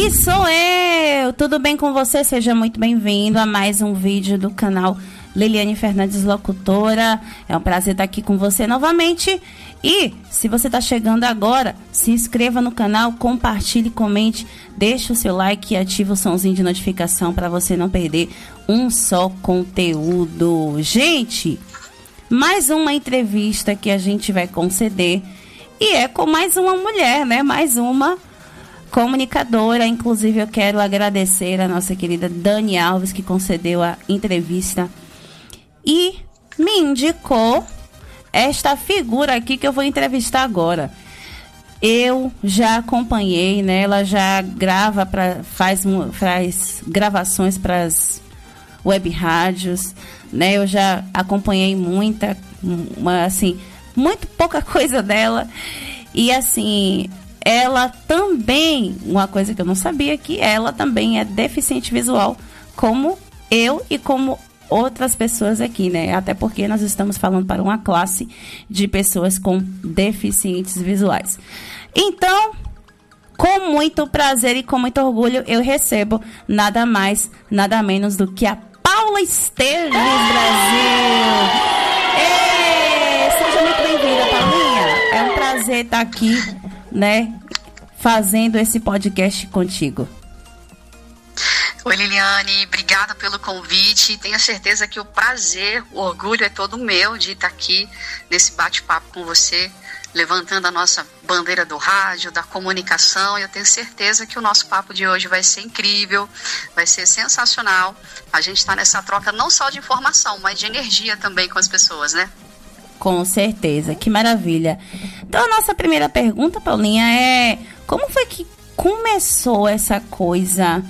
E sou eu! Tudo bem com você? Seja muito bem-vindo a mais um vídeo do canal Liliane Fernandes Locutora. É um prazer estar aqui com você novamente. E se você está chegando agora, se inscreva no canal, compartilhe, comente, deixe o seu like e ative o somzinho de notificação para você não perder um só conteúdo. Gente, mais uma entrevista que a gente vai conceder e é com mais uma mulher, né? Mais uma comunicadora. Inclusive eu quero agradecer a nossa querida Dani Alves, que concedeu a entrevista e me indicou esta figura aqui que eu vou entrevistar agora. Eu já acompanhei, né? Ela já grava, faz gravações para as web rádios, né? Eu já acompanhei muito pouca coisa dela. E assim, ela também, uma coisa que eu não sabia, que ela também é deficiente visual, como eu e como outras pessoas aqui, né? Até porque nós estamos falando para uma classe de pessoas com deficientes visuais. Então, com muito prazer e com muito orgulho, eu recebo nada mais, nada menos do que a Paula Esteves, Brasil! Seja muito bem-vinda, Paulinha. É um prazer estar aqui, né? Fazendo esse podcast contigo. Oi, Liliane, obrigada pelo convite. Tenho certeza que o prazer, o orgulho é todo meu de estar aqui nesse bate-papo com você, levantando a nossa bandeira do rádio, da comunicação. E eu tenho certeza que o nosso papo de hoje vai ser incrível, vai ser sensacional. A gente está nessa troca não só de informação, mas de energia também com as pessoas, né? Com certeza, que maravilha. Então a nossa primeira pergunta, Paulinha, é: como foi que começou essa coisa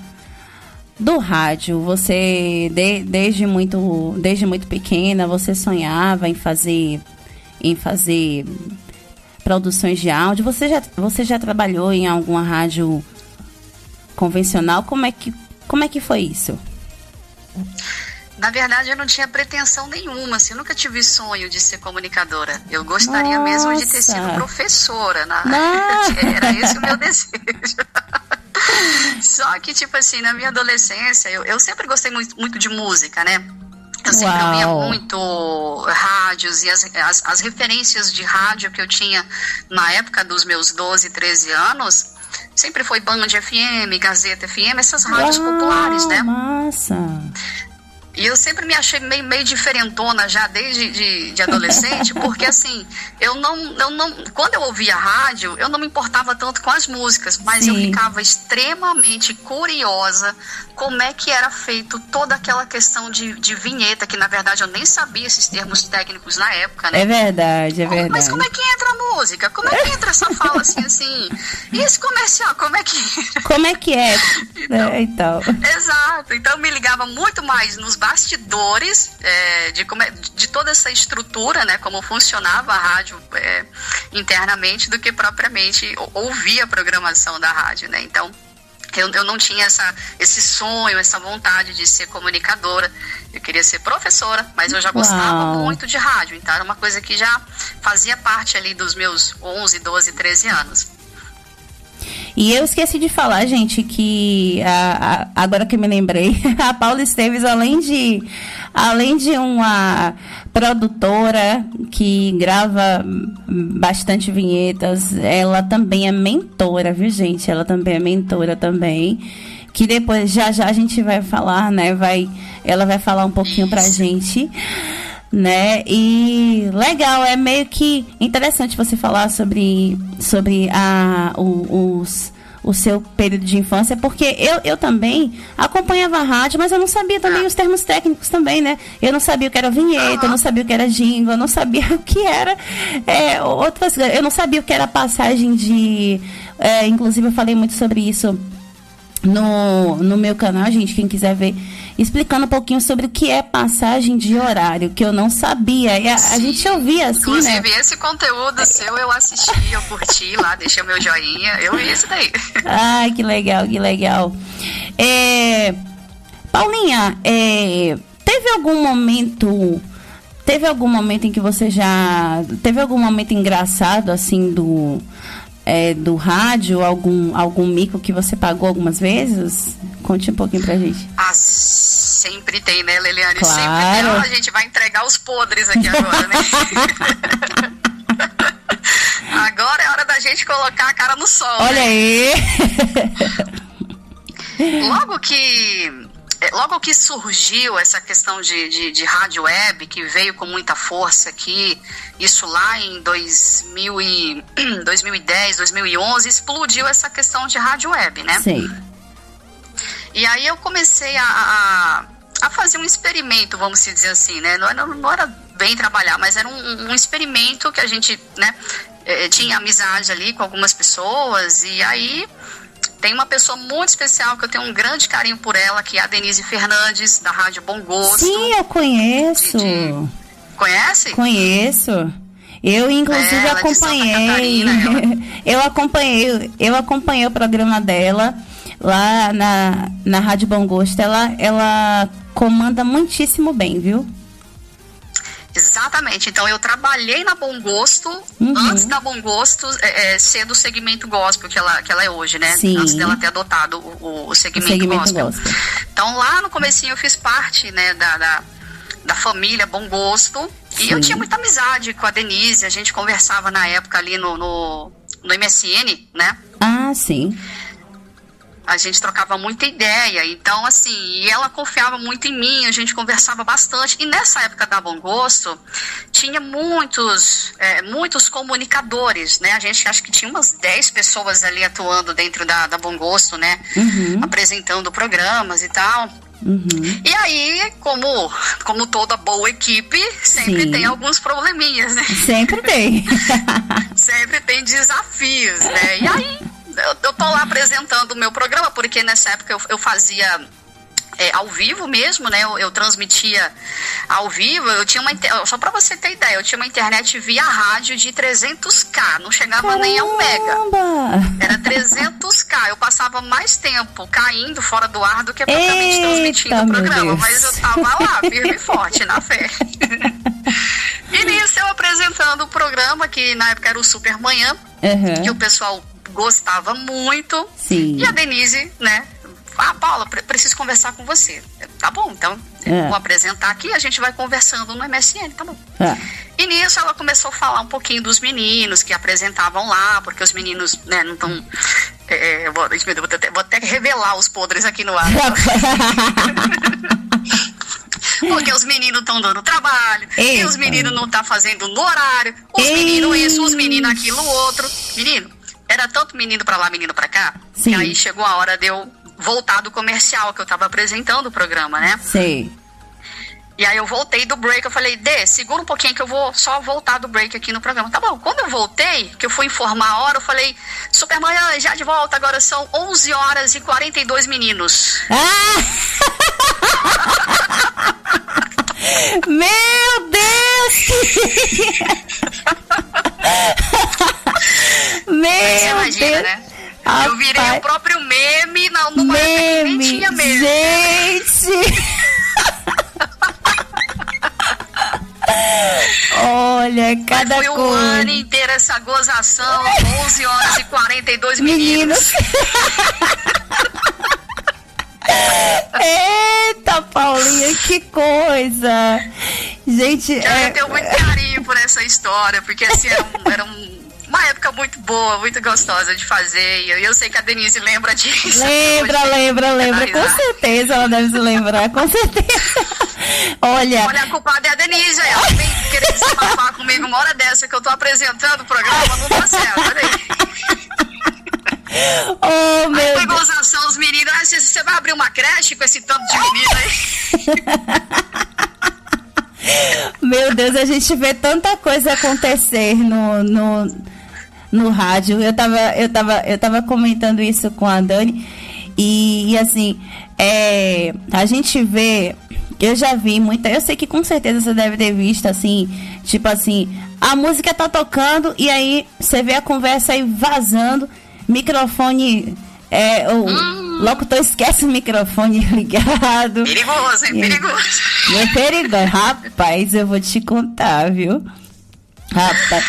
do rádio? Você, desde muito pequena, você sonhava em fazer produções de áudio? Você já trabalhou em alguma rádio convencional? Como é que foi isso? Na verdade, eu não tinha pretensão nenhuma, assim, eu nunca tive sonho de ser comunicadora. Eu gostaria mesmo de ter sido professora, era esse o meu desejo. Só que, tipo assim, na minha adolescência, eu sempre gostei muito de música, né? Eu sempre ouvia muito rádios e as referências de rádio que eu tinha na época dos meus 12, 13 anos, sempre foi Band FM, Gazeta FM, essas rádios populares, né? Massa! E eu sempre me achei meio diferentona já desde de adolescente, porque assim, eu não, quando eu ouvia rádio, eu não me importava tanto com as músicas, mas Sim. Eu ficava extremamente curiosa como é que era feito toda aquela questão de vinheta, que na verdade eu nem sabia esses termos técnicos na época, né? É verdade. Mas como é que entra a música? Como é que entra essa fala assim? E esse comercial, como é que entra? Como é que é? Então. Exato, então eu me ligava muito mais nos bastidores de toda essa estrutura, né, como funcionava a rádio internamente, do que propriamente ouvir a programação da rádio, né? Então eu não tinha esse sonho, essa vontade de ser comunicadora. Eu queria ser professora, mas eu já gostava muito de rádio, então era uma coisa que já fazia parte ali dos meus 11, 12, 13 anos. E eu esqueci de falar, gente, que agora que eu me lembrei, a Paula Esteves, além de uma produtora que grava bastante vinhetas, ela também é mentora, viu, gente? Ela também é mentora também, que depois já a gente vai falar, né? Ela vai falar um pouquinho pra gente, né? E legal, é meio que interessante você falar sobre o seu período de infância, porque eu também acompanhava a rádio, mas eu não sabia também os termos técnicos também, né? Eu não sabia o que era vinheta, eu não sabia o que era jingle, eu não sabia o que era outras coisas, eu não sabia o que era passagem de... inclusive eu falei muito sobre isso no meu canal, gente, quem quiser ver, explicando um pouquinho sobre o que é passagem de horário, que eu não sabia. E a gente ouvia assim, inclusive, né? Esse conteúdo seu eu assisti, eu curti lá, deixei o meu joinha, eu vi isso daí. Ai, que legal, que legal. Paulinha, teve algum momento em que você já... Teve algum momento engraçado, assim, do rádio, algum mico que você pagou algumas vezes? Conte um pouquinho pra gente. Sempre tem, né, Leliane? Claro. Sempre tem. A gente vai entregar os podres aqui agora, né? Agora é hora da gente colocar a cara no sol. Olha, né? Aí! Logo que surgiu essa questão de rádio web, que veio com muita força aqui, isso lá em 2010, 2011, explodiu essa questão de rádio web, né? Sim. E aí eu comecei a fazer um experimento, vamos dizer assim, né? Não era bem trabalhar, mas era um experimento que a gente, né, tinha amizade ali com algumas pessoas, e aí tem uma pessoa muito especial que eu tenho um grande carinho por ela, que é a Denise Fernandes, da Rádio Bom Gosto. Sim, eu conheço. Conhece? Conheço. Eu, inclusive, acompanhei. Eu acompanhei o programa dela lá na Rádio Bom Gosto. Ela comanda muitíssimo bem, viu? Exatamente. Então, eu trabalhei na Bom Gosto, antes da Bom Gosto ser do segmento gospel que ela é hoje, né? Sim. Antes dela ter adotado o segmento gospel. Então, lá no comecinho eu fiz parte, né, da família Bom Gosto. Sim. E eu tinha muita amizade com a Denise. A gente conversava na época ali no MSN, né? Ah, sim. A gente trocava muita ideia, então assim, e ela confiava muito em mim, a gente conversava bastante, e nessa época da Bom Gosto, tinha muitos comunicadores, né, a gente acho que tinha umas 10 pessoas ali atuando dentro da Bom Gosto, né, apresentando programas e tal. E aí, como toda boa equipe, sempre tem alguns probleminhas, né? Sempre tem. Sempre tem desafios, né, e aí eu tô lá apresentando o meu programa, porque nessa época eu fazia ao vivo mesmo, né? Eu transmitia ao vivo. Eu tinha só pra você ter ideia, eu tinha uma internet via rádio de 300k, não chegava nem a 1 mega. Era 300k. Eu passava mais tempo caindo fora do ar do que propriamente transmitindo o programa. Mas eu tava lá, firme e forte, na fé. E nisso eu apresentando o programa, que na época era o Super Manhã, que o pessoal gostava muito. Sim. E a Denise, né? Paula, preciso conversar com você. Tá bom, então vou apresentar aqui, a gente vai conversando no MSN, tá bom. E nisso ela começou a falar um pouquinho dos meninos que apresentavam lá, porque os meninos, né, não estão... vou até revelar os podres aqui no ar. Porque os meninos estão dando trabalho, e os meninos não estão fazendo no horário, os meninos isso, os meninos aquilo, outro. Menino, era tanto menino pra lá, menino pra cá, Sim. que aí chegou a hora de eu voltar do comercial, que eu tava apresentando o programa, né? Sei. E aí eu voltei do break, eu falei, segura um pouquinho que eu vou só voltar do break aqui no programa. Tá bom, quando eu voltei, que eu fui informar a hora, eu falei, Supermanhã, já de volta, agora são 11 horas e 42 meninos. Meu Deus! Meu imagina, Deus! Né? Eu virei o próprio meme numa época que nem tinha meme. Gente! Olha, cada coisa. Foi um ano inteiro essa gozação, 11 horas e 42 meninos. Eita, Paulinha, que coisa! Gente, eu tenho muito carinho por essa história, porque assim, era uma época muito boa, muito gostosa de fazer, e eu sei que a Denise lembra disso. Lembra, com certeza ela deve se lembrar, com certeza. Olha, a culpada é a Denise, ela vem querer desabafar comigo uma hora dessa que eu tô apresentando o programa, não dá certo, olha aí. Oh, meu Deus. Gozação, os meninos, você vai abrir uma creche com esse tanto de menino aí? Meu Deus, a gente vê tanta coisa acontecer no rádio. Eu tava comentando isso com a Dani e assim, a gente vê, eu já vi muita, eu sei que com certeza você deve ter visto assim, tipo assim, a música tá tocando e aí você vê a conversa aí vazando, microfone, o locutor esquece o microfone ligado. Perigoso, hein? Perigoso. Rapaz, eu vou te contar, viu? Rapaz.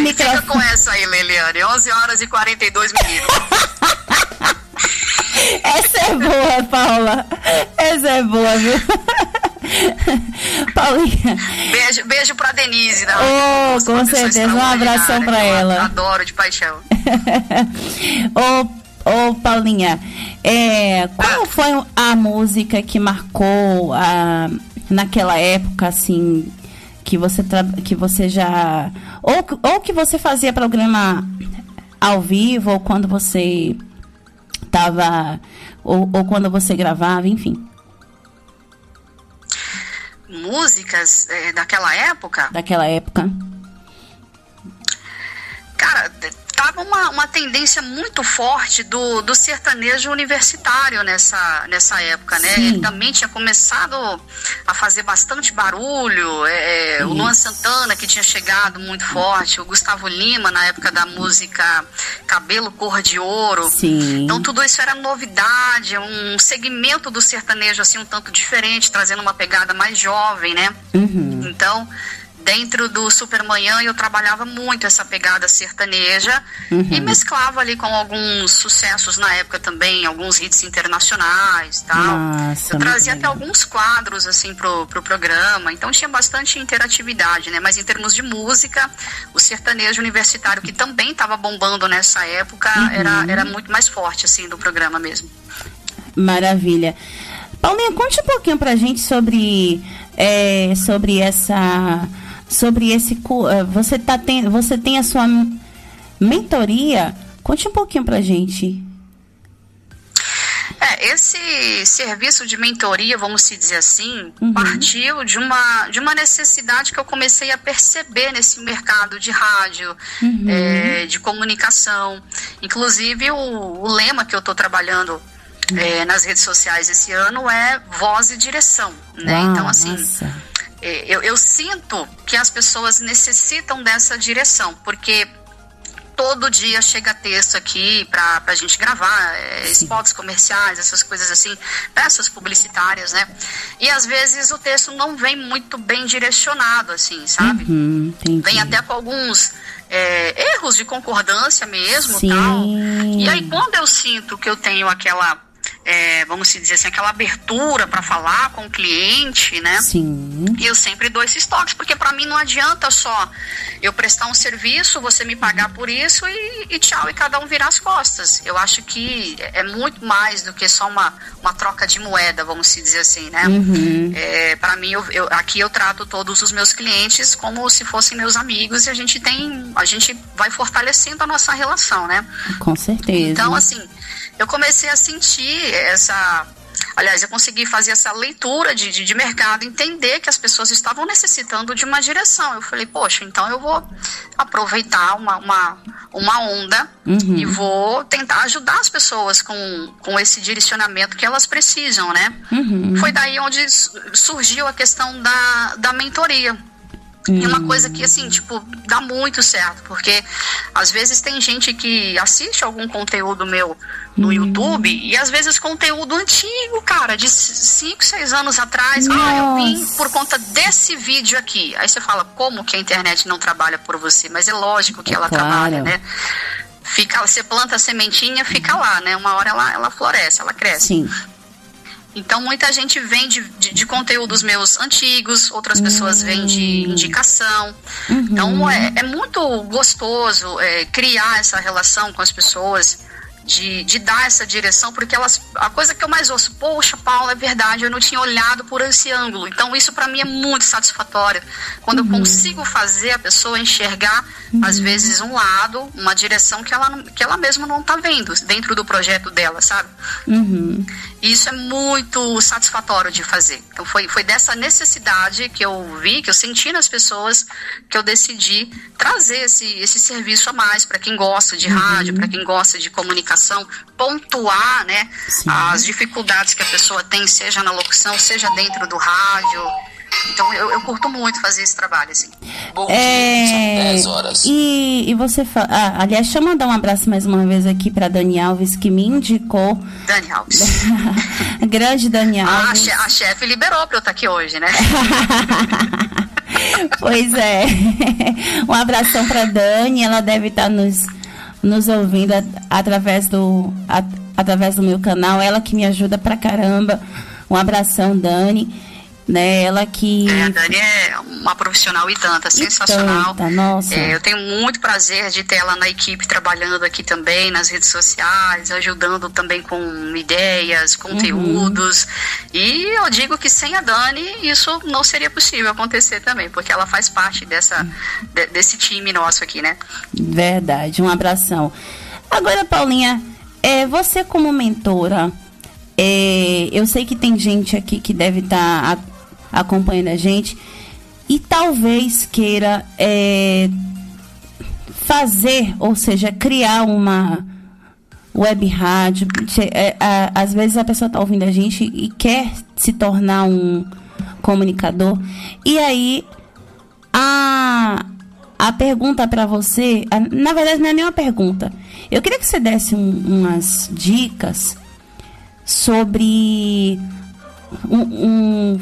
Fica com essa aí, Leliane. 11h42. Essa é boa, Paula. Essa é boa, viu? Paulinha. Beijo pra Denise. Com certeza. Um abração pra ela. Eu adoro de paixão. Paulinha, qual foi a música que marcou naquela época, assim, que você já... Ou que você fazia programa ao vivo, ou quando você tava... Ou quando você gravava, enfim. Músicas daquela época? Daquela época. Cara, tava uma tendência muito forte do sertanejo universitário nessa época, né? Sim. Ele também tinha começado a fazer bastante barulho, o Luan Santana, que tinha chegado muito forte, o Gustavo Lima, na época da música Cabelo Cor de Ouro. Sim. Então tudo isso era novidade, um segmento do sertanejo assim um tanto diferente, trazendo uma pegada mais jovem, né? Uhum. Então... Dentro do Supermanhã eu trabalhava muito essa pegada sertaneja e mesclava ali com alguns sucessos na época também, alguns hits internacionais, tal. Nossa, eu trazia até alguns quadros assim pro programa, então tinha bastante interatividade, né? Mas em termos de música, o sertanejo universitário, que também estava bombando nessa época, era muito mais forte assim do programa mesmo. Maravilha. Paulinha, conte um pouquinho pra gente sobre esse você tem a sua mentoria. Conte um pouquinho pra gente. Esse serviço de mentoria, vamos se dizer assim, partiu de uma necessidade que eu comecei a perceber nesse mercado de rádio, de comunicação. Inclusive o lema que eu estou trabalhando nas redes sociais esse ano é voz e direção, né? Uau, então assim, nossa. Eu sinto que as pessoas necessitam dessa direção, porque todo dia chega texto aqui pra gente gravar, spots comerciais, essas coisas assim, peças publicitárias, né? E às vezes o texto não vem muito bem direcionado, assim, sabe? Vem até com alguns erros de concordância mesmo, tal. E aí quando eu sinto que eu tenho aquela... vamos dizer assim, aquela abertura para falar com o cliente, né? Sim. E eu sempre dou esses toques, porque para mim não adianta só eu prestar um serviço, você me pagar por isso e tchau, e cada um virar as costas. Eu acho que é muito mais do que só uma troca de moeda, vamos dizer assim, né? Para mim, aqui eu trato todos os meus clientes como se fossem meus amigos e a gente vai fortalecendo a nossa relação, né? Com certeza. Então, assim, eu comecei a sentir eu consegui fazer essa leitura de mercado, entender que as pessoas estavam necessitando de uma direção. Eu falei, poxa, então eu vou aproveitar uma onda e vou tentar ajudar as pessoas com esse direcionamento que elas precisam, né? Foi daí onde surgiu a questão da mentoria. E uma coisa que, assim, tipo, dá muito certo, porque às vezes tem gente que assiste algum conteúdo meu no YouTube e às vezes conteúdo antigo, cara, de 5, 6 anos atrás. Eu vim por conta desse vídeo aqui. Aí você fala, como que a internet não trabalha por você? Mas é lógico que ela trabalha, né? Você planta a sementinha, fica lá, né? Uma hora ela floresce, ela cresce. Sim. Então, muita gente vem de conteúdos meus antigos, outras pessoas vêm de indicação. Então, é muito gostoso criar essa relação com as pessoas, de dar essa direção, porque a coisa que eu mais ouço, poxa, Paula, é verdade, eu não tinha olhado por esse ângulo. Então, isso para mim é muito satisfatório, quando eu consigo fazer a pessoa enxergar, às vezes, um lado, uma direção que ela mesma não tá vendo dentro do projeto dela, sabe? E isso é muito satisfatório de fazer. Então, foi dessa necessidade que eu vi, que eu senti nas pessoas, que eu decidi trazer esse serviço a mais para quem gosta de rádio, para quem gosta de comunicação, pontuar, né, as dificuldades que a pessoa tem, seja na locução, seja dentro do rádio. Então eu curto muito fazer esse trabalho, assim. Bom dia, são 10 horas. E você fala... aliás, deixa eu mandar um abraço mais uma vez aqui para Dani Alves, que me indicou. Dani Alves. Grande Dani Alves. A chefe liberou para eu estar aqui hoje, né? Pois é. Um abração para Dani, ela deve estar nos ouvindo através do meu canal, ela que me ajuda pra caramba. Um abração, Dani. Né, ela que... A Dani é uma profissional e tanta, sensacional. Nossa. Eu tenho muito prazer de ter ela na equipe, trabalhando aqui também nas redes sociais, ajudando também com ideias, conteúdos. E eu digo que sem a Dani isso não seria possível acontecer também, porque ela faz parte desse time nosso aqui, né? Verdade, um abração. Agora, Paulinha, você como mentora, eu sei que tem gente aqui que deve estar acompanhando a gente e talvez queira fazer, ou seja, criar uma web rádio. Às vezes a pessoa está ouvindo a gente e quer se tornar um comunicador. E aí a pergunta para você, na verdade não é nenhuma pergunta. Eu queria que você desse umas dicas sobre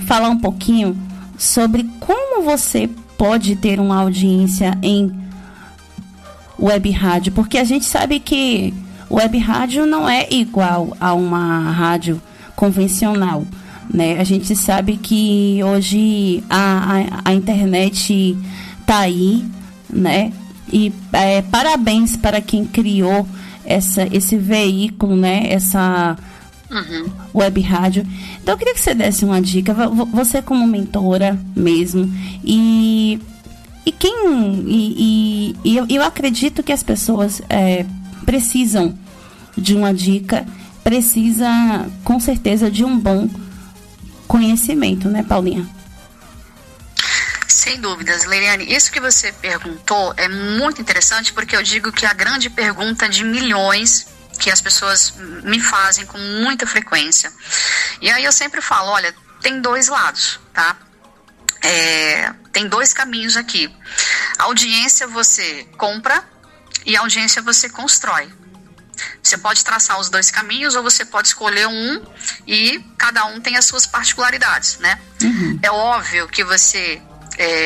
falar um pouquinho sobre como você pode ter uma audiência em web rádio, porque a gente sabe que web rádio não é igual a uma rádio convencional, né? A gente sabe que hoje a internet tá aí, né? E parabéns para quem criou esse veículo, né? Essa web rádio. Então eu queria que você desse uma dica, você como mentora mesmo, e eu acredito que as pessoas precisam de uma dica, precisa com certeza de um bom conhecimento, né, Paulinha? Sem dúvidas, Leiliane, isso que você perguntou é muito interessante, porque eu digo que a grande pergunta de milhões que as pessoas me fazem com muita frequência. E aí eu sempre falo, olha, tem dois lados, tá? Tem dois caminhos aqui. A audiência você compra e a audiência você constrói. Você pode traçar os dois caminhos ou você pode escolher um e cada um tem as suas particularidades, né? É óbvio que você,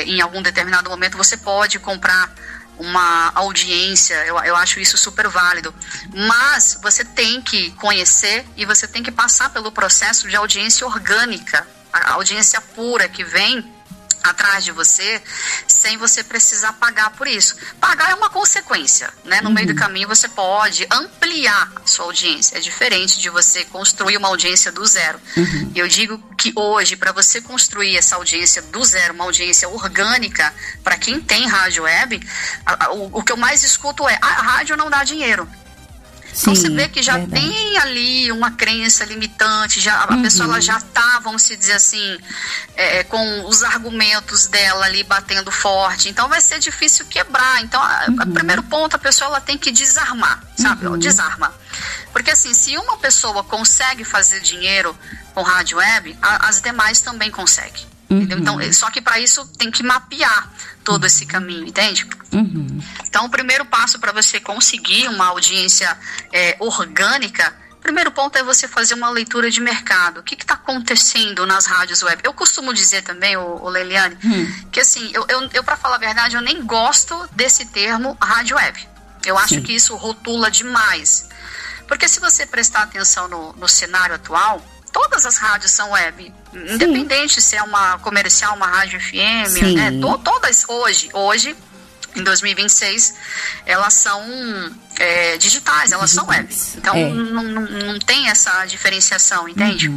em algum determinado momento, você pode comprar uma audiência, eu acho isso super válido, mas você tem que conhecer e você tem que passar pelo processo de audiência orgânica, a audiência pura que vem atrás de você, sem você precisar pagar por isso. Pagar é uma consequência, né? No meio do caminho você pode ampliar a sua audiência. É diferente de você construir uma audiência do zero. E eu digo que hoje, para você construir essa audiência do zero, uma audiência orgânica, para quem tem rádio web, o que eu mais escuto é: a rádio não dá dinheiro. Então você vê que já tem ali uma crença limitante, a pessoa ela já está, vamos dizer assim, com os argumentos dela ali batendo forte, então vai ser difícil quebrar. Então, o primeiro ponto, a pessoa ela tem que desarmar, sabe? Desarma. Porque assim, se uma pessoa consegue fazer dinheiro com rádio web, as demais também conseguem. Então, só que para isso tem que mapear todo esse caminho, entende? Então, o primeiro passo para você conseguir uma audiência orgânica, o primeiro ponto é você fazer uma leitura de mercado. O que está acontecendo nas rádios web? Eu costumo dizer também, Leiliane, que assim, eu para falar a verdade, eu nem gosto desse termo rádio web. Eu acho que isso rotula demais. Porque se você prestar atenção no cenário atual, todas as rádios são web, independente se é uma comercial, uma rádio FM, né? Todas hoje, em 2026, elas são digitais, elas são web. Então, não tem essa diferenciação, entende?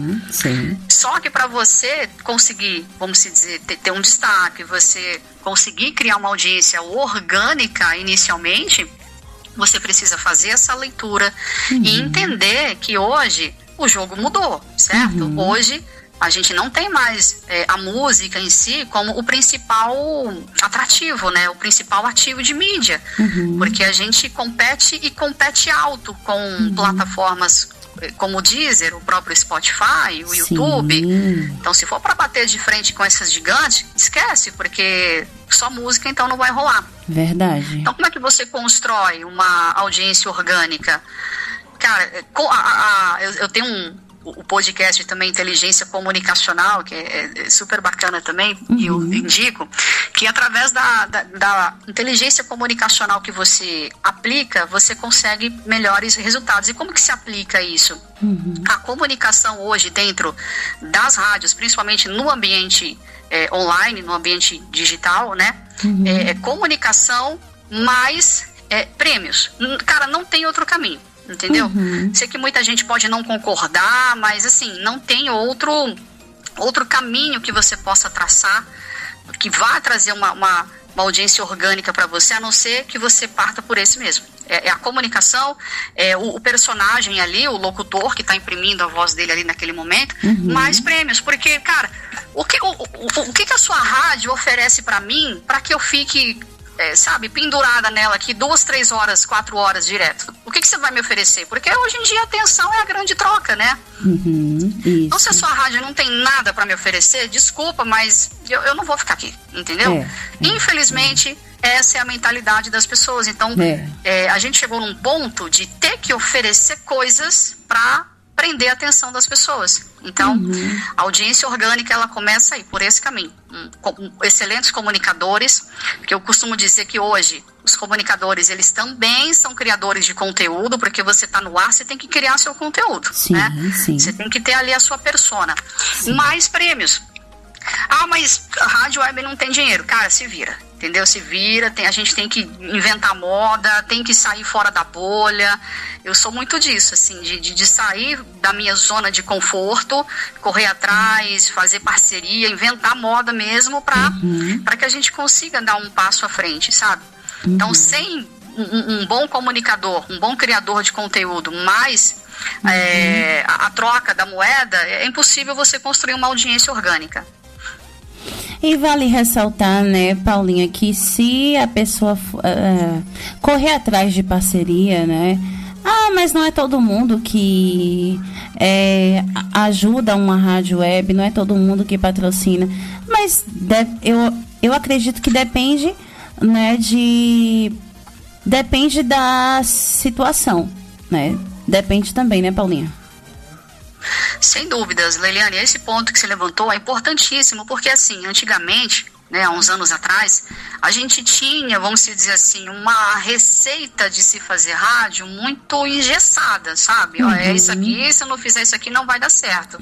Só que para você conseguir, vamos dizer, ter um destaque, você conseguir criar uma audiência orgânica inicialmente, você precisa fazer essa leitura e entender que hoje o jogo mudou, certo? Hoje a gente não tem mais a música em si como o principal atrativo, né? O principal ativo de mídia, porque a gente compete alto com plataformas como o Deezer, o próprio Spotify, o YouTube. Então, se for para bater de frente com essas gigantes, esquece, porque só música então não vai rolar. Verdade. Então, como é que você constrói uma audiência orgânica? Cara, eu tenho o podcast também, Inteligência Comunicacional, que é super bacana também, e eu indico, que através da inteligência comunicacional que você aplica, você consegue melhores resultados. E como que se aplica isso? A comunicação hoje dentro das rádios, principalmente no ambiente online, no ambiente digital, né? Comunicação mais prêmios. Cara, não tem outro caminho. Entendeu? Sei que muita gente pode não concordar, mas assim, não tem outro caminho que você possa traçar que vá trazer uma audiência orgânica para você, a não ser que você parta por esse mesmo. É a comunicação, o personagem ali, o locutor que está imprimindo a voz dele ali naquele momento, mais prêmios, porque, cara, o que a sua rádio oferece para mim, para que eu fique pendurada nela aqui 2, 3 horas, 4 horas direto? O que você vai me oferecer? Porque hoje em dia a atenção é a grande troca, né? Então, se a sua rádio não tem nada para me oferecer, desculpa, mas eu não vou ficar aqui, entendeu? Infelizmente, essa é a mentalidade das pessoas. Então, a gente chegou num ponto de ter que oferecer coisas para prender a atenção das pessoas. Então, a audiência orgânica, ela começa aí, por esse caminho. Excelentes comunicadores, porque eu costumo dizer que hoje os comunicadores, eles também são criadores de conteúdo, porque você está no ar, você tem que criar seu conteúdo, né? Você tem que ter ali a sua persona. Mais prêmios. Ah, mas a rádio web não tem dinheiro. Cara, se vira, entendeu? Se vira, a gente tem que inventar moda, tem que sair fora da bolha. Eu sou muito disso, assim, de sair da minha zona de conforto, correr atrás, fazer parceria, inventar moda mesmo para que a gente consiga dar um passo à frente, sabe? Então, sem um bom comunicador, um bom criador de conteúdo, mais a troca da moeda, é impossível você construir uma audiência orgânica. E vale ressaltar, né, Paulinha, que se a pessoa correr atrás de parceria, né, mas não é todo mundo que ajuda uma rádio web, não é todo mundo que patrocina, mas eu acredito que depende, né, depende da situação, né, depende também, né, Paulinha? Sem dúvidas, Leiliane, esse ponto que você levantou é importantíssimo, porque assim, antigamente, né, há uns anos atrás, a gente tinha, vamos dizer assim, uma receita de se fazer rádio muito engessada, sabe? É isso aqui, se eu não fizer isso aqui não vai dar certo.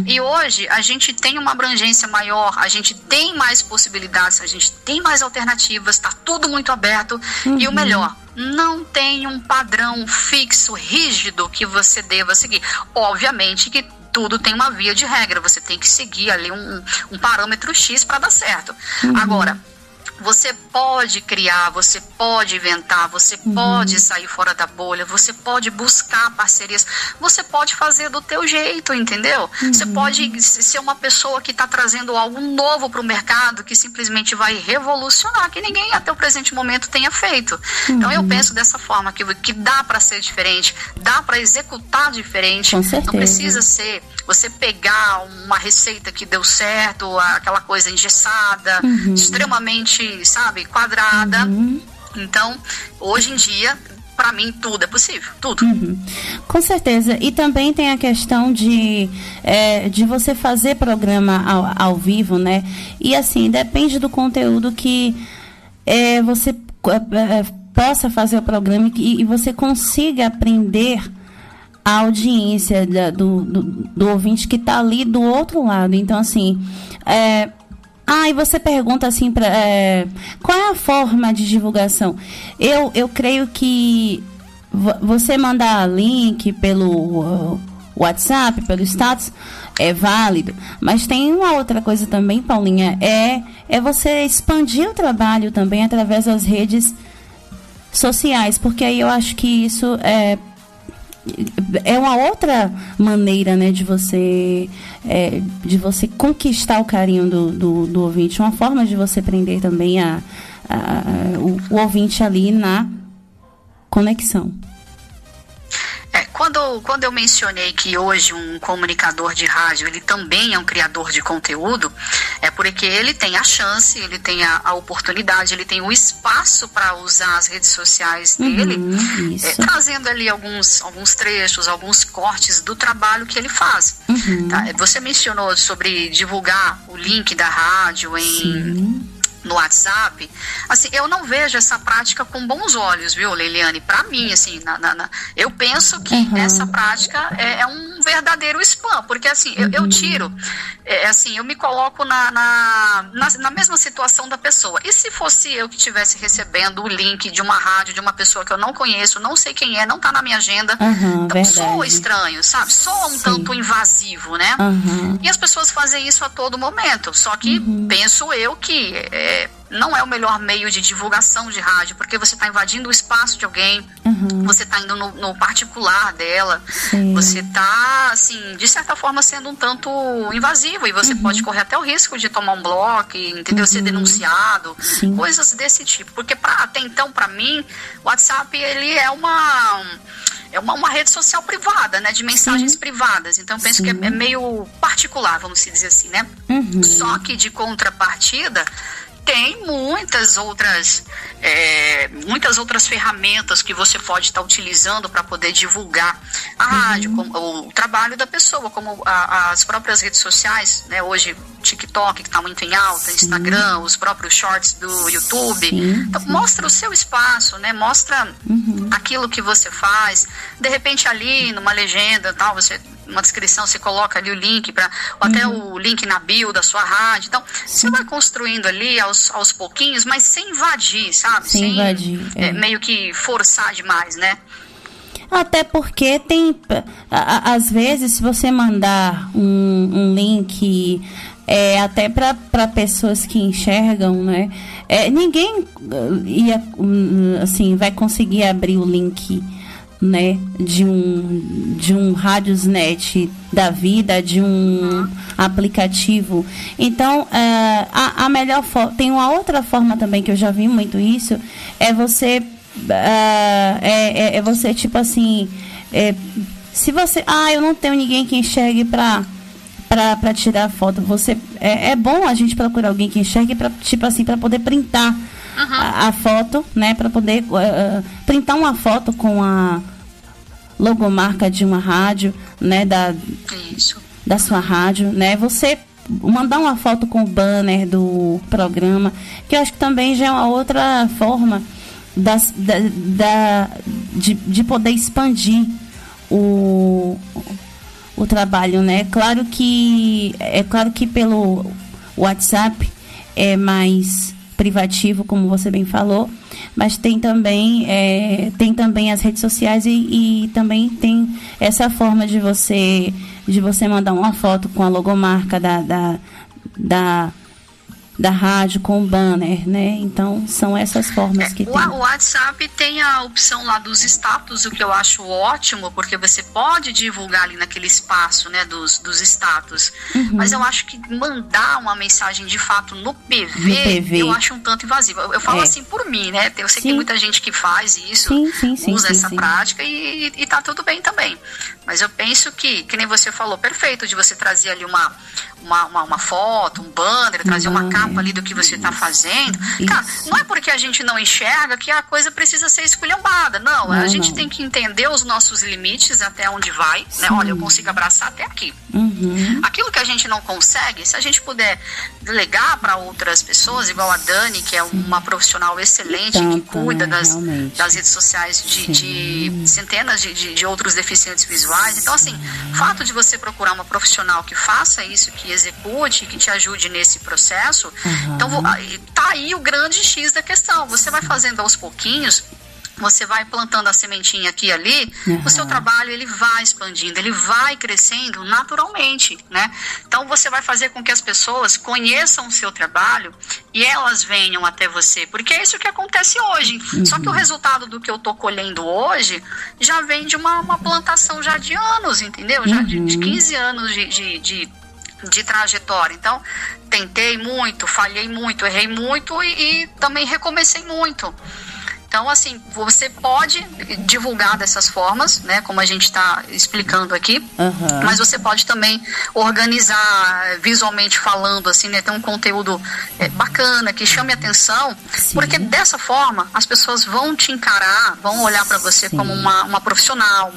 E hoje a gente tem uma abrangência maior, a gente tem mais possibilidades, a gente tem mais alternativas, está tudo muito aberto. E o melhor, não tem um padrão fixo, rígido que você deva seguir. Obviamente que tudo tem uma via de regra, você tem que seguir ali um parâmetro X para dar certo. Agora, você pode criar, você pode inventar, você pode sair fora da bolha, você pode buscar parcerias, você pode fazer do teu jeito, entendeu? Você pode ser uma pessoa que está trazendo algo novo para o mercado, que simplesmente vai revolucionar, que ninguém até o presente momento tenha feito. Então eu penso dessa forma, que dá para ser diferente, dá para executar diferente. Não precisa ser você pegar uma receita que deu certo, aquela coisa engessada, extremamente, sabe, quadrada. Então, hoje em dia, para mim, tudo é possível, tudo. Com certeza. E também tem a questão de você fazer programa ao vivo, né? E assim, depende do conteúdo que você possa fazer o programa e você consiga aprender a audiência do ouvinte que está ali do outro lado. Então, assim, e você pergunta assim, qual é a forma de divulgação? Eu creio que você mandar link pelo WhatsApp, pelo status, é válido. Mas tem uma outra coisa também, Paulinha, é você expandir o trabalho também através das redes sociais, porque aí eu acho que isso é uma outra maneira, né, de você conquistar o carinho do ouvinte, uma forma de você prender também o ouvinte ali na conexão. quando eu mencionei que hoje um comunicador de rádio, ele também é um criador de conteúdo, é porque ele tem a chance, ele tem a oportunidade, ele tem o espaço para usar as redes sociais dele, trazendo ali alguns trechos, alguns cortes do trabalho que ele faz. Tá? Você mencionou sobre divulgar o link da rádio no WhatsApp. Assim, eu não vejo essa prática com bons olhos, viu, Leiliane? Para mim, assim, eu penso que essa prática é um verdadeiro spam, porque assim, eu tiro, assim, eu me coloco na mesma situação da pessoa. E se fosse eu que estivesse recebendo o link de uma rádio, de uma pessoa que eu não conheço, não sei quem é, não tá na minha agenda, então soa estranho, sabe? Soa um tanto invasivo, né? E as pessoas fazem isso a todo momento, só que penso eu que não é o melhor meio de divulgação de rádio, porque você está invadindo o espaço de alguém, você está indo no particular dela, você está, assim, de certa forma sendo um tanto invasivo, e você pode correr até o risco de tomar um bloco, entendeu? Ser denunciado, coisas desse tipo, porque até então, para mim, o WhatsApp, ele é uma rede social privada, né, de mensagens privadas, então eu penso que é meio particular, vamos dizer assim, né? Só que de contrapartida, tem muitas outras ferramentas que você pode estar utilizando para poder divulgar a rádio, o trabalho da pessoa, como as próprias redes sociais, né? Hoje TikTok, que está muito em alta, Instagram, os próprios shorts do YouTube. Então, mostra o seu espaço, né? Mostra aquilo que você faz. De repente ali, numa legenda, tal, uma descrição, você coloca ali o link, ou até o link na bio da sua rádio. Então, você vai construindo ali aos pouquinhos, mas sem invadir, sabe? Sem invadir. Meio que forçar demais, né? Até porque tem, às vezes, se você mandar um link, até para pessoas que enxergam, né? Ninguém assim, vai conseguir abrir o link, né, de um Radiosnet da vida, de um aplicativo. Então, a melhor forma, tem uma outra forma também que eu já vi muito isso, é você você tipo assim, se você, eu não tenho ninguém que enxergue para tirar foto, você é bom a gente procurar alguém que enxergue para, tipo assim, para poder printar a foto, né, para poder printar uma foto com a logomarca de uma rádio, né, da sua rádio, né, você mandar uma foto com o banner do programa, que eu acho que também já é uma outra forma de poder expandir o trabalho, né? Claro que pelo WhatsApp é mais privativo, como você bem falou, mas tem também as redes sociais e também tem essa forma de você mandar uma foto com a logomarca da rádio com o banner, né? Então, são essas formas que tem. O WhatsApp tem a opção lá dos status, o que eu acho ótimo, porque você pode divulgar ali naquele espaço, né, dos status. Mas eu acho que mandar uma mensagem de fato no PV, eu acho um tanto invasivo. Eu falo assim por mim, né? Eu sei que tem muita gente que faz isso, usa essa prática e tá tudo bem também. Mas eu penso que nem você falou, perfeito, de você trazer ali uma foto, um banner, trazer uma capa ali do que você está fazendo. Cara, não é porque a gente não enxerga que a coisa precisa ser esculhambada. Não, a gente tem que entender os nossos limites, até onde vai, né? Olha, eu consigo abraçar até aqui. Aquilo que a gente não consegue, se a gente puder delegar para outras pessoas, igual a Dani, que é uma profissional excelente, que cuida das redes sociais de centenas de outros deficientes visuais. Então, assim, o fato de você procurar uma profissional que faça isso, que execute, que te ajude nesse processo, então tá aí o grande X da questão. Você vai fazendo aos pouquinhos, você vai plantando a sementinha aqui e ali, o seu trabalho ele vai expandindo, ele vai crescendo naturalmente, né? Então você vai fazer com que as pessoas conheçam o seu trabalho e elas venham até você, porque é isso que acontece hoje. Só que o resultado do que eu tô colhendo hoje já vem de uma plantação já de anos, entendeu? Já de 15 anos de trajetória. Então, tentei muito, falhei muito, errei muito e também recomecei muito. Então, assim, você pode divulgar dessas formas, né, como a gente está explicando aqui, mas você pode também organizar visualmente falando, assim, né, ter um conteúdo bacana, que chame atenção, porque dessa forma as pessoas vão te encarar, vão olhar para você como uma profissional,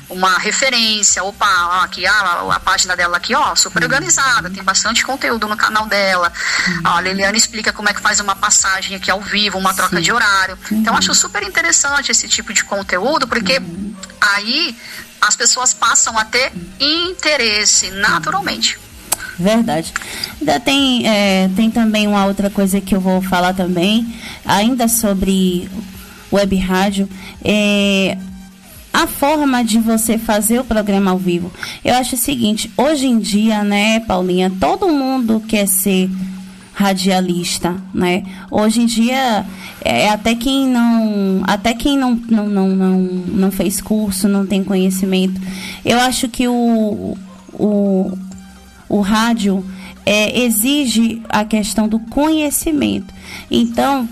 uma referência. Opa, aqui a página dela aqui, ó, super organizada, tem bastante conteúdo no canal dela. A Liliane explica como é que faz uma passagem aqui ao vivo, uma troca de horário. Então, acho super interessante esse tipo de conteúdo, porque aí as pessoas passam a ter interesse naturalmente. Verdade. Ainda tem também uma outra coisa que eu vou falar também, ainda sobre web rádio, a forma de você fazer o programa ao vivo. Eu acho o seguinte, hoje em dia, né, Paulinha, todo mundo quer ser radialista, né? Hoje em dia, até quem não fez curso, não tem conhecimento, eu acho que o rádio exige a questão do conhecimento. Então,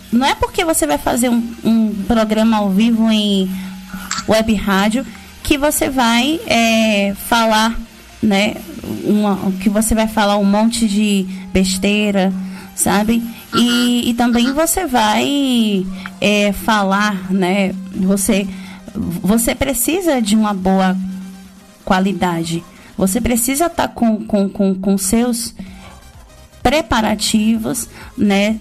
não é porque você vai fazer um programa ao vivo em web rádio que você vai falar, né, que você vai falar um monte de besteira, sabe? E também você vai falar, né? Você precisa de uma boa qualidade. Você precisa estar com seus preparativos, né,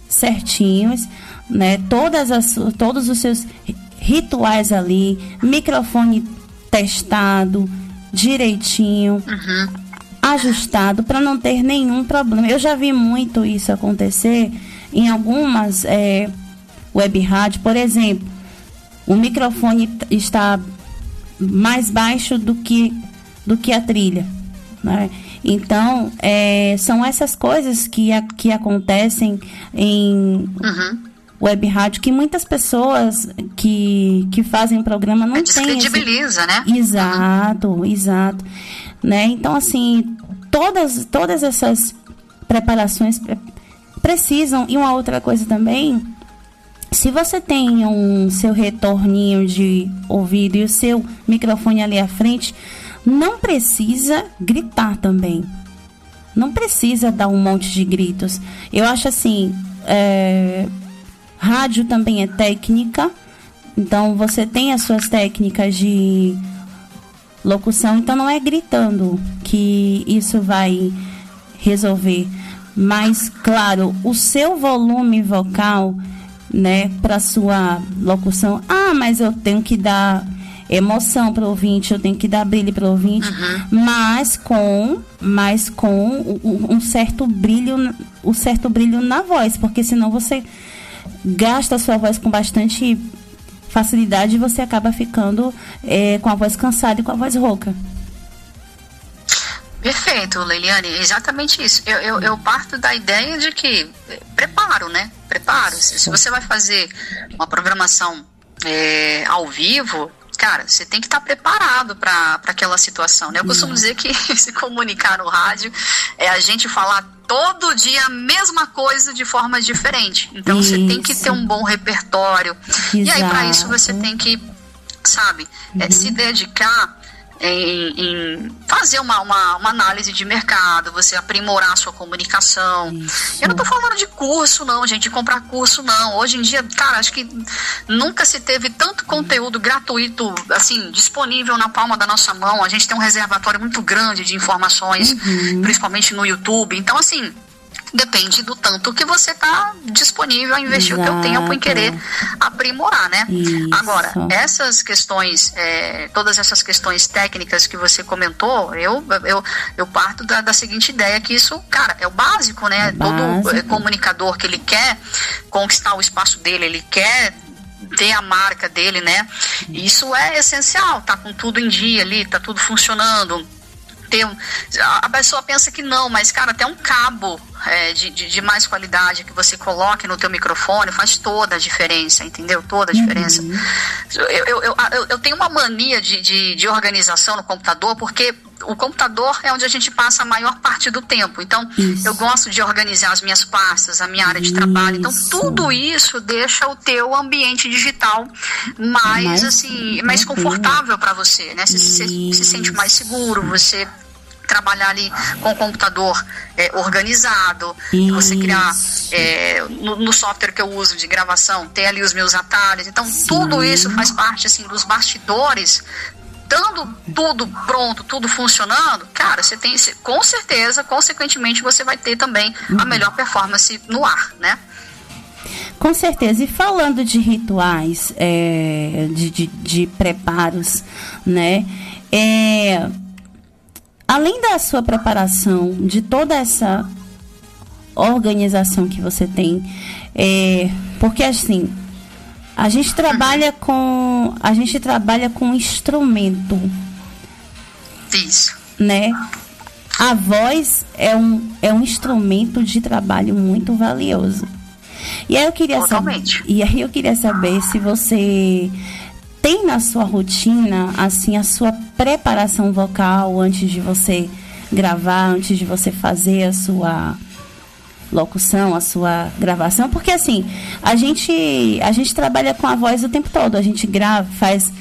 certinhos, né? Todos os seus rituais ali, microfone testado direitinho, ajustado, para não ter nenhum problema. Eu já vi muito isso acontecer em algumas web rádio, por exemplo, o microfone está mais baixo do que a trilha, né? Então, são essas coisas que acontecem em web rádio, que muitas pessoas que fazem o programa não têm. Descredibiliza, né? Exato. Né? Então, assim, todas essas preparações precisam. E uma outra coisa também, se você tem seu retorninho de ouvido e o seu microfone ali à frente, não precisa gritar também. Não precisa dar um monte de gritos. Eu acho assim, rádio também é técnica, então você tem as suas técnicas de locução, então não é gritando que isso vai resolver. Mas, claro, o seu volume vocal, né, para sua locução, mas eu tenho que dar emoção para o ouvinte, eu tenho que dar brilho para o ouvinte, mas com um certo brilho na voz, porque senão você gasta a sua voz com bastante facilidade e você acaba ficando com a voz cansada e com a voz rouca. Perfeito, Leiliane, exatamente isso. Eu parto da ideia de que preparo, né? Preparo. Se você vai fazer uma programação ao vivo, cara, você tem que estar preparado para aquela situação, né? Eu costumo dizer que se comunicar no rádio é a gente falar todo dia a mesma coisa de forma diferente. Então você tem que ter um bom repertório. Exato. E aí, para isso, você tem que, sabe, se dedicar em fazer uma análise de mercado, você aprimorar a sua comunicação. Isso. Eu não tô falando de curso não, gente, de comprar curso não. Hoje em dia, cara, acho que nunca se teve tanto conteúdo gratuito, assim, disponível na palma da nossa mão. A gente tem um reservatório muito grande de informações, principalmente no YouTube. Então, assim, depende do tanto que você está disponível a investir o teu tempo em querer aprimorar, né? Isso. Agora, essas questões, todas essas questões técnicas que você comentou, eu parto da seguinte ideia, que isso, cara, é o básico, né? Todo comunicador que ele quer conquistar o espaço dele, ele quer ter a marca dele, né? Isso é essencial, tá com tudo em dia ali, tá tudo funcionando. A pessoa pensa que não, mas, cara, até um cabo de mais qualidade que você coloque no teu microfone faz toda a diferença, entendeu? Toda a diferença. Eu tenho uma mania de organização no computador, porque o computador é onde a gente passa a maior parte do tempo. Então, eu gosto de organizar as minhas pastas, a minha área de trabalho. Então, tudo isso deixa o teu ambiente digital mais confortável para você, né? Você se sente mais seguro, você trabalhar ali com o computador organizado, você criar no software que eu uso de gravação, ter ali os meus atalhos. Então, tudo isso faz parte, assim, dos bastidores. Estando tudo pronto, tudo funcionando, cara, você tem, com certeza, consequentemente, você vai ter também a melhor performance no ar, né? Com certeza. E falando de rituais, de preparos, né? Além da sua preparação, de toda essa organização que você tem, porque assim, a gente trabalha com instrumento. Isso. Né? A voz é um instrumento de trabalho muito valioso. E aí eu queria saber se você tem na sua rotina, assim, a sua preparação vocal antes de você gravar, antes de você fazer a sua locução, a sua gravação, porque assim, a gente trabalha com a voz o tempo todo, a gente faz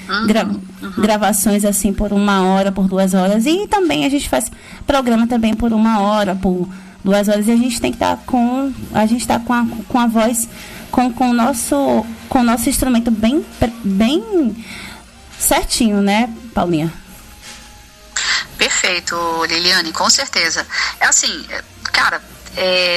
gravações assim por 1 hora, por 2 horas, e também a gente faz programa também por 1 hora, por 2 horas, e a gente tem que estar com a voz, com o nosso instrumento bem certinho, né, Paulinha? Perfeito, Liliane, com certeza. É assim, cara,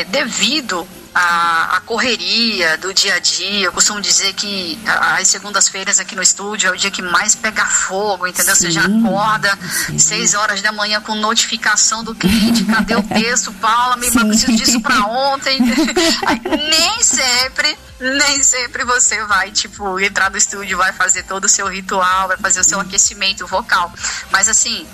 devido à correria do dia a dia, eu costumo dizer que as segundas-feiras aqui no estúdio é o dia que mais pega fogo, entendeu? Você já acorda 6 horas da manhã com notificação do cliente, cadê o texto, Paula, mas preciso disso pra ontem. Nem sempre você vai, tipo, entrar no estúdio, vai fazer todo o seu ritual, vai fazer o seu aquecimento vocal, mas assim,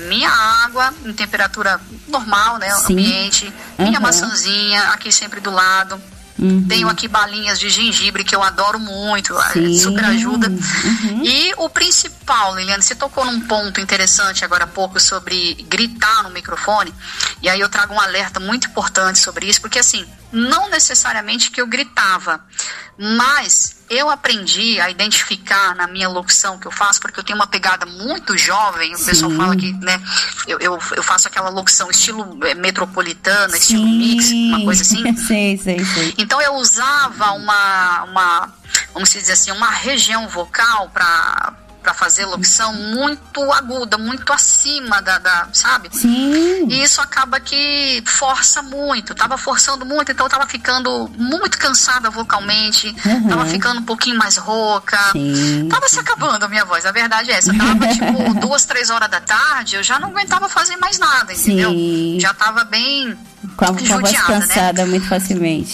minha água em temperatura normal, né? Ambiente, minha maçãzinha aqui sempre do lado. Tenho aqui balinhas de gengibre que eu adoro muito, super ajuda. E o principal, Liliane, você tocou num ponto interessante agora há pouco sobre gritar no microfone, e aí eu trago um alerta muito importante sobre isso, porque assim, não necessariamente que eu gritava, mas eu aprendi a identificar na minha locução que eu faço, porque eu tenho uma pegada muito jovem, o pessoal fala que, né, eu faço aquela locução estilo metropolitana, estilo mix, uma coisa assim. Sei. Então eu usava vamos dizer assim, uma região vocal para fazer locução muito aguda, muito acima sabe? Sim. E isso acaba que força muito, tava forçando muito, então eu tava ficando muito cansada vocalmente, tava ficando um pouquinho mais rouca, tava se acabando a minha voz, a verdade é essa, tava tipo 2, 3 horas da tarde, eu já não aguentava fazer mais nada, entendeu? Já tava bem com a voz cansada, né? Muito facilmente.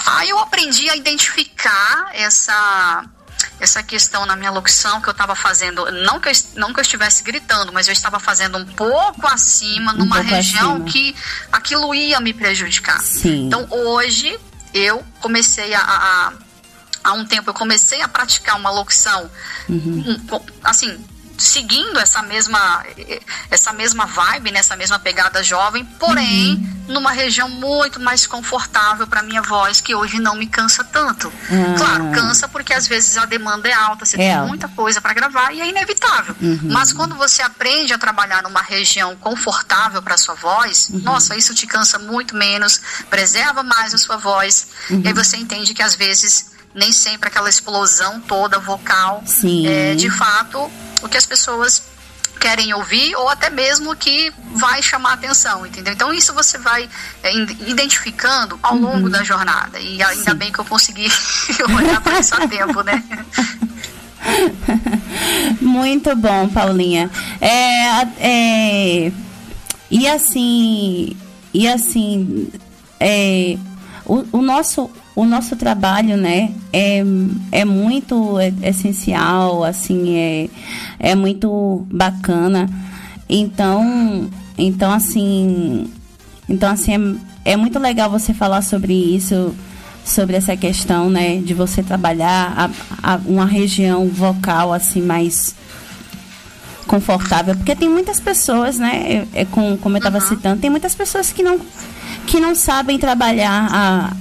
Aí eu aprendi a identificar essa questão na minha locução que eu estava fazendo, não que eu estivesse gritando, mas eu estava fazendo um pouco acima, numa região que aquilo ia me prejudicar. Então hoje eu comecei há um tempo eu comecei a praticar uma locução assim, seguindo essa mesma vibe, nessa mesma pegada jovem, porém numa região muito mais confortável para minha voz, que hoje não me cansa tanto. Claro, cansa porque às vezes a demanda é alta, você tem muita coisa para gravar e é inevitável. Mas quando você aprende a trabalhar numa região confortável para sua voz, nossa, isso te cansa muito menos, preserva mais a sua voz, e aí você entende que às vezes nem sempre aquela explosão toda vocal é de fato o que as pessoas querem ouvir, ou até mesmo que vai chamar atenção, entendeu? Então isso você vai identificando ao longo da jornada, e ainda bem que eu consegui olhar para isso a tempo, né? Muito bom, Paulinha. E assim, o nosso trabalho, né, é muito essencial, assim, é muito bacana. Então assim, Então, assim, é muito legal você falar sobre isso, sobre essa questão, né, de você trabalhar uma região vocal, assim, mais confortável. Porque tem muitas pessoas, né, como eu estava citando, tem muitas pessoas que não sabem trabalhar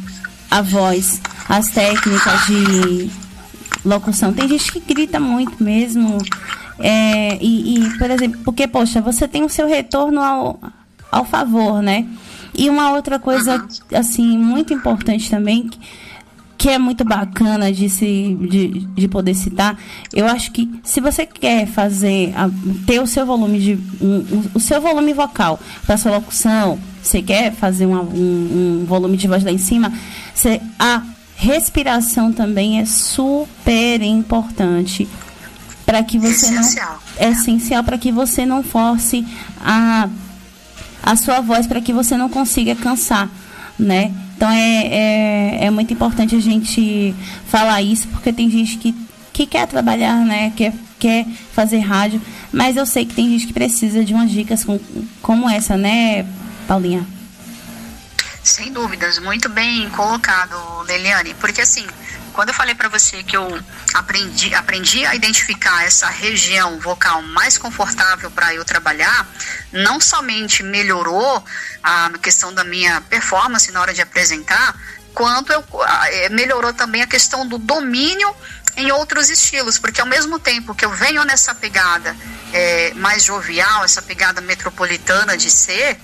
a voz, as técnicas de locução. Tem gente que grita muito mesmo. Por exemplo, porque, poxa, você tem o seu retorno ao favor, né? E uma outra coisa, assim, muito importante também, que é muito bacana de poder citar, eu acho que se você quer ter o seu volume o seu volume vocal para sua locução, você quer fazer um volume de voz lá em cima, a respiração também é super importante para que você é essencial para que você não force a sua voz, para que você não consiga cansar, né? Então é muito importante a gente falar isso, porque tem gente que quer trabalhar, né? Quer fazer rádio, mas eu sei que tem gente que precisa de umas dicas como essa, né, Paulinha? Sem dúvidas, muito bem colocado, Leliane, porque assim, quando eu falei para você que eu aprendi a identificar essa região vocal mais confortável para eu trabalhar, não somente melhorou a questão da minha performance na hora de apresentar, quanto melhorou também a questão do domínio em outros estilos, porque ao mesmo tempo que eu venho nessa pegada mais jovial, essa pegada metropolitana de ser,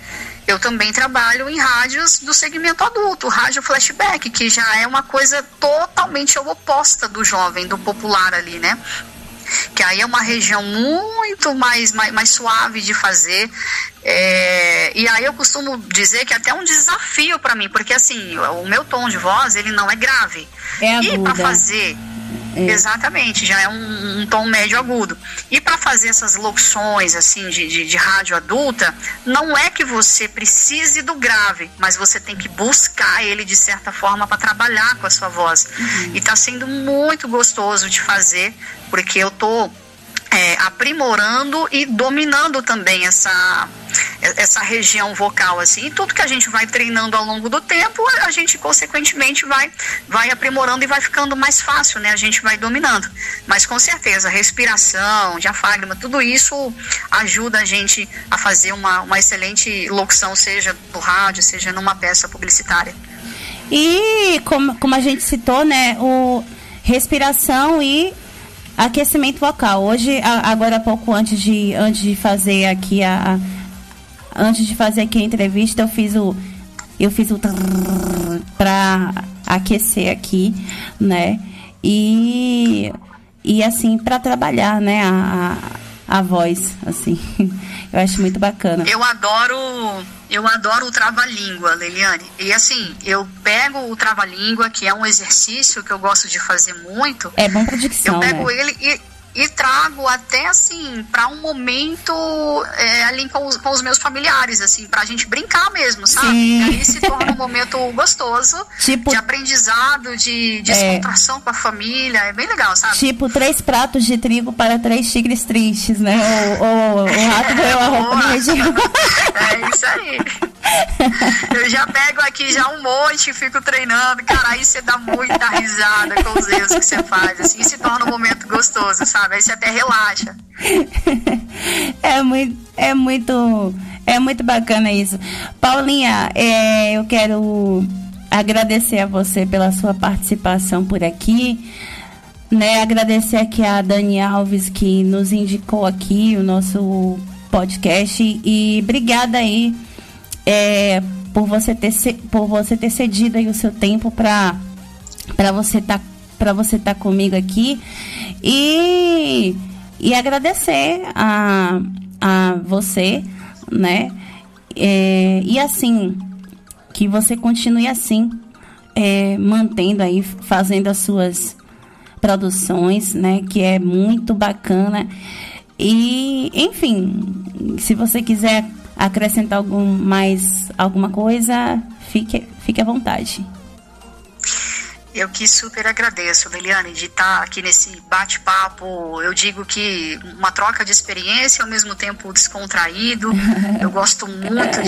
eu também trabalho em rádios do segmento adulto, rádio flashback, que já é uma coisa totalmente oposta do jovem, do popular ali, né? Que aí é uma região muito mais suave de fazer. E aí eu costumo dizer que é até um desafio para mim, porque assim, o meu tom de voz, ele não é grave. E para fazer... Exatamente, já é um tom médio agudo. E para fazer essas locuções assim de rádio adulta, não é que você precise do grave, mas você tem que buscar ele de certa forma para trabalhar com a sua voz. E está sendo muito gostoso de fazer, porque eu tô aprimorando e dominando também essa região vocal, assim, e tudo que a gente vai treinando ao longo do tempo, a gente consequentemente vai aprimorando e vai ficando mais fácil, né, a gente vai dominando, mas com certeza, respiração, diafragma, tudo isso ajuda a gente a fazer uma excelente locução, seja no rádio, seja numa peça publicitária. E como a gente citou, né, respiração e aquecimento vocal. Hoje, agora há pouco, antes de fazer aqui a entrevista, eu fiz o para aquecer aqui, né? E assim, para trabalhar, né, a voz, assim. Eu acho muito bacana. Eu adoro o trava-língua, Leliane. E assim, eu pego o trava-língua, que é um exercício que eu gosto de fazer muito. É bom pra dicção, eu pego né? ele e trago até assim para um momento ali com os meus familiares, assim, pra gente brincar mesmo, sabe? Sim. E aí se torna um momento gostoso, de aprendizado, de descontração com a família, é bem legal, sabe? Tipo 3 pratos de trigo para 3 tigres tristes, né? O rato ganhou a roupa no região. É isso aí. Eu já pego aqui já um monte e fico treinando, cara, aí você dá muita risada com os erros que você faz, assim, e se torna um momento gostoso, sabe? Aí você até relaxa. É muito bacana isso. Paulinha, eu quero agradecer a você pela sua participação por aqui, né? Agradecer aqui a Dani Alves, que nos indicou aqui o nosso podcast, e obrigada aí por você ter cedido aí o seu tempo para você tá comigo aqui, e agradecer a você, né? E assim, que você continue assim, mantendo aí, fazendo as suas produções, né? Que é muito bacana. E, enfim, se você quiser acrescentar alguma coisa, fique à vontade. Eu que super agradeço, Leliane, de estar aqui nesse bate-papo. Eu digo que uma troca de experiência, ao mesmo tempo descontraído. Eu gosto muito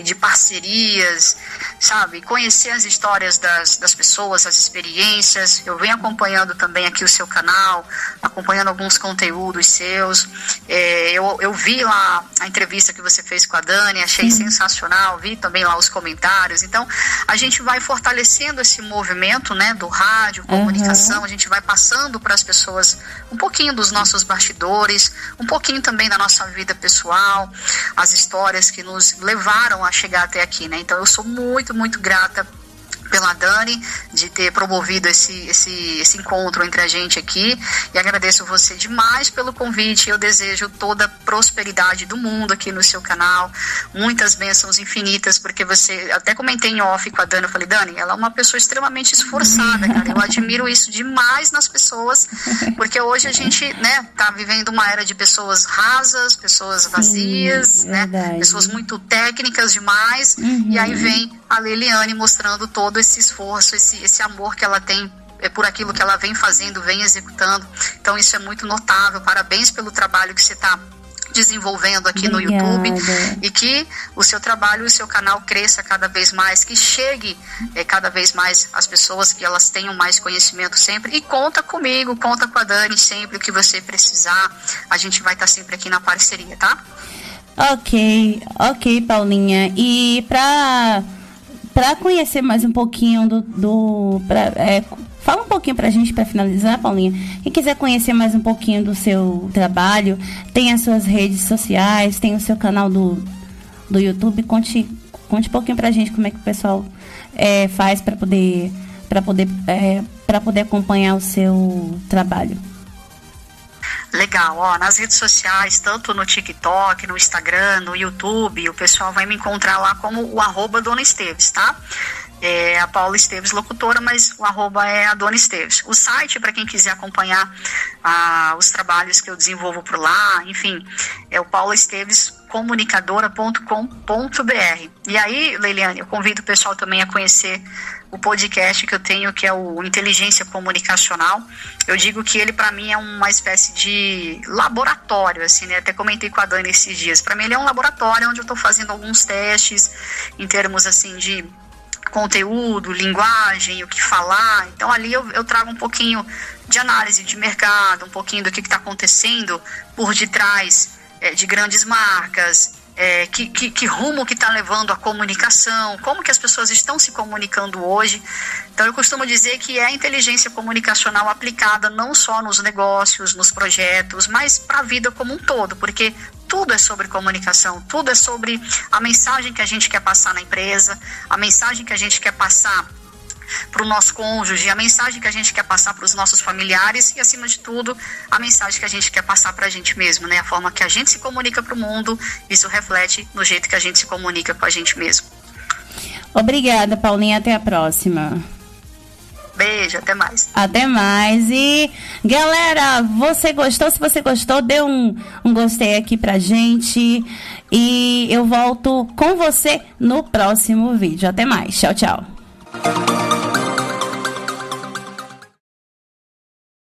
de parcerias, sabe? Conhecer as histórias das pessoas, as experiências. Eu venho acompanhando também aqui o seu canal, acompanhando alguns conteúdos seus. Eu vi lá a entrevista que você fez com a Dani, achei sensacional, vi também lá os comentários. Então, a gente vai fortalecendo esse movimento, né, do rádio, comunicação. A gente vai passando para as pessoas um pouquinho dos nossos bastidores, um pouquinho também da nossa vida pessoal, as histórias que nos levaram a chegar até aqui, né? Então, eu sou muito, muito grata pela Dani, de ter promovido esse encontro entre a gente aqui, e agradeço você demais pelo convite. Eu desejo toda a prosperidade do mundo aqui no seu canal, muitas bênçãos infinitas, porque você, até comentei em off com a Dani, eu falei, Dani, ela é uma pessoa extremamente esforçada, cara, eu admiro isso demais nas pessoas, porque hoje a gente, né, tá vivendo uma era de pessoas rasas, pessoas vazias, né, pessoas muito técnicas demais, e aí vem a Leliane mostrando todo esse esforço, esse amor que ela tem por aquilo que ela vem fazendo, vem executando. Então isso é muito notável. Parabéns pelo trabalho que você está desenvolvendo aqui no YouTube, e que o seu trabalho e o seu canal cresça cada vez mais, que chegue cada vez mais as pessoas, que elas tenham mais conhecimento sempre. E conta comigo, conta com a Dani sempre, o que você precisar, a gente vai estar sempre aqui na parceria, tá? Ok, Paulinha. E para conhecer mais um pouquinho fala um pouquinho pra gente, para finalizar, Paulinha. Quem quiser conhecer mais um pouquinho do seu trabalho, tem as suas redes sociais, tem o seu canal do YouTube. Conte um pouquinho pra gente como é que o pessoal faz para poder acompanhar o seu trabalho. Legal, nas redes sociais, tanto no TikTok, no Instagram, no YouTube, o pessoal vai me encontrar lá como o @Dona Esteves, tá? É a Paula Esteves Locutora, mas o @ é a Dona Esteves. O site, para quem quiser acompanhar os trabalhos que eu desenvolvo por lá, enfim, é o paulaestevescomunicadora.com.br. E aí, Leliane, eu convido o pessoal também a conhecer o podcast que eu tenho, que é o Inteligência Comunicacional. Eu digo que ele, para mim, é uma espécie de laboratório, assim, né? Até comentei com a Dani esses dias. Para mim, ele é um laboratório onde eu estou fazendo alguns testes em termos, assim, de conteúdo, linguagem, o que falar. Então, ali eu trago um pouquinho de análise de mercado, um pouquinho do que está acontecendo por detrás de grandes marcas, que rumo que está levando a comunicação, como que as pessoas estão se comunicando hoje. Então eu costumo dizer que é a inteligência comunicacional aplicada não só nos negócios, nos projetos, mas para a vida como um todo, porque tudo é sobre comunicação, tudo é sobre a mensagem que a gente quer passar na empresa, a mensagem que a gente quer passar para o nosso cônjuge, a mensagem que a gente quer passar para os nossos familiares e, acima de tudo, a mensagem que a gente quer passar para a gente mesmo, né? A forma que a gente se comunica para o mundo, isso reflete no jeito que a gente se comunica com a gente mesmo. Obrigada, Paulinha. Até a próxima. Beijo, até mais. Até mais. E, galera, você gostou? Se você gostou, dê um gostei aqui pra gente. E eu volto com você no próximo vídeo. Até mais. Tchau, tchau.